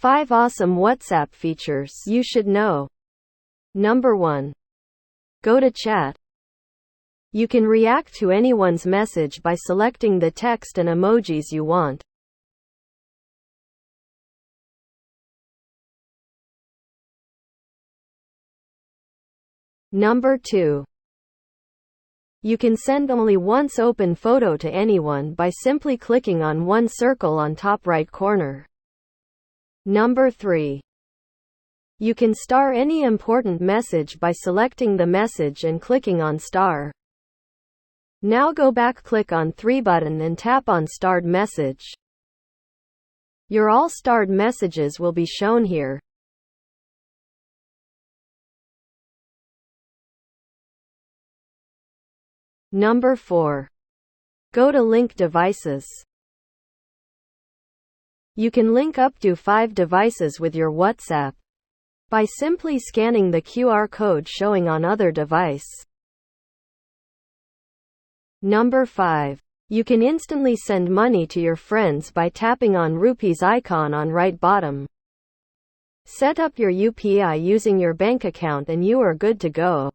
5 awesome WhatsApp features you should know. Number 1. Go to chat. You can react to anyone's message by selecting the text and emojis you want. Number 2. You can send only once open photo to anyone by simply clicking on one circle on top right corner. Number 3. You can star any important message by selecting the message and clicking on star. Now go back, click on 3 button and tap on starred message. Your all starred messages will be shown here. Number 4. Go to link devices. You can link up to 5 devices with your WhatsApp by simply scanning the QR code showing on other device. Number 5. You can instantly send money to your friends by tapping on rupees icon on right bottom. Set up your UPI using your bank account and you are good to go.